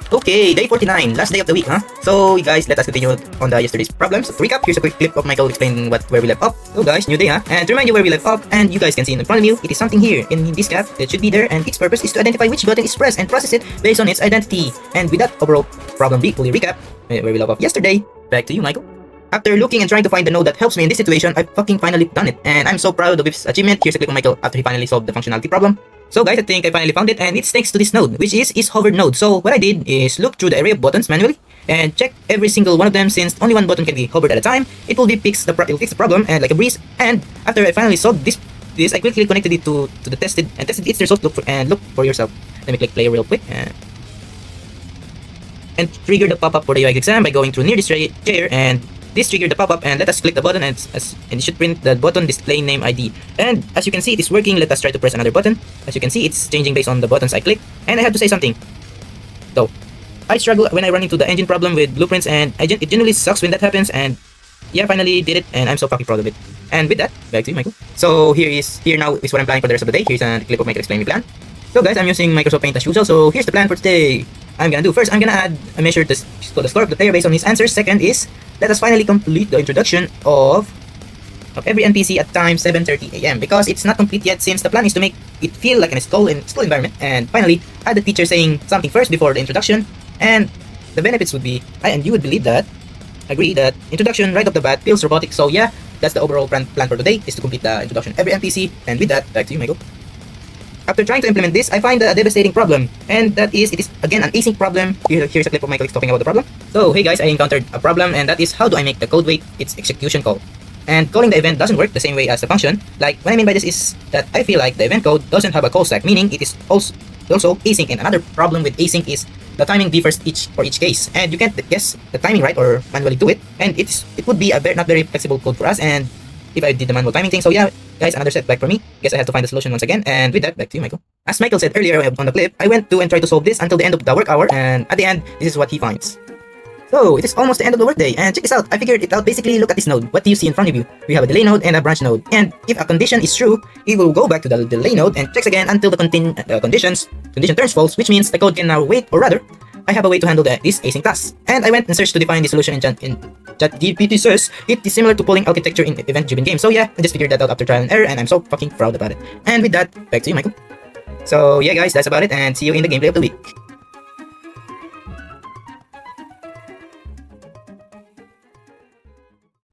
Okay, day 49, last day of the week, huh? So, guys, let us continue on the yesterday's problems. To recap, here's a quick clip of Michael explaining where we left off. So, guys, new day, huh? And to remind you where we left off, and you guys can see in front of you, it is something here in this cap that should be there, and its purpose is to identify which button is pressed and process it based on its identity. And with that overall problem fully recap, where we left off yesterday, back to you, Michael. After looking and trying to find the node that helps me in this situation, I fucking finally done it, and I'm so proud of his achievement. Here's a clip of Michael after he finally solved the functionality problem. So guys, I think I finally found it, and it's thanks to this node, which is hover node. So what I did is look through the array of buttons manually and check every single one of them. Since only one button can be hovered at a time, it will fix the problem and like a breeze. And after I finally solved this I quickly connected it to the tested its result. Look for yourself. Let me click play real quick and trigger the pop-up for the UI exam by going through near this chair, and this triggered the pop-up, and let us click the button, and it should print the button display name ID. And as you can see, it is working. Let us try to press another button. As you can see, it's changing based on the buttons I click. And I have to say something though, I struggle when I run into the engine problem with blueprints, and it genuinely sucks when that happens. And yeah, finally did it, and I'm so fucking proud of it. And with that, back to you, Michael. So here now is what I'm planning for the rest of the day. Here's a clip of Michael explaining the plan. So guys, I'm using Microsoft Paint as usual. So here's the plan for today. I'm gonna add a measure to the score of the player based on his answers. Second is, let us finally complete the introduction of every NPC at time 7:30 AM, because it's not complete yet, since the plan is to make it feel like an school environment. And finally, add the teacher saying something first before the introduction. And the benefits would be, and you would agree that introduction right off the bat feels robotic. So yeah, that's the overall plan for today, is to complete the introduction of every NPC. And with that, back to you, Michael. After trying to implement this, I find a devastating problem, and that is, it is again an async problem. Here's a clip of Michael talking about the problem. So hey guys, I encountered a problem, and that is, how do I make the code wait its execution call? And calling the event doesn't work the same way as the function. Like, what I mean by this is that I feel like the event code doesn't have a call stack, meaning it is also async. And another problem with async is the timing differs for each case, and you can't guess the timing right or manually do it. And it would be a not very flexible code for us, and if I did the manual timing thing. So yeah, guys, another setback for me. Guess I have to find the solution once again. And with that, back to you, Michael. As Michael said earlier on the clip, I went to and tried to solve this until the end of the work hour, and at the end, this is what he finds. So it is almost the end of the workday, and check this out. I figured it out. Basically, look at this node. What do you see in front of you? We have a delay node and a branch node. And if a condition is true, it will go back to the delay node and checks again until the condition turns false, which means the code can now wait, or rather, I have a way to handle this async task. And I went and searched to define the solution in ChatGPT. Says it is similar to polling architecture in event-driven games. So yeah, I just figured that out after trial and error, and I'm so fucking proud about it. And with that, back to you, Michael. So yeah guys, that's about it, and see you in the gameplay of the week.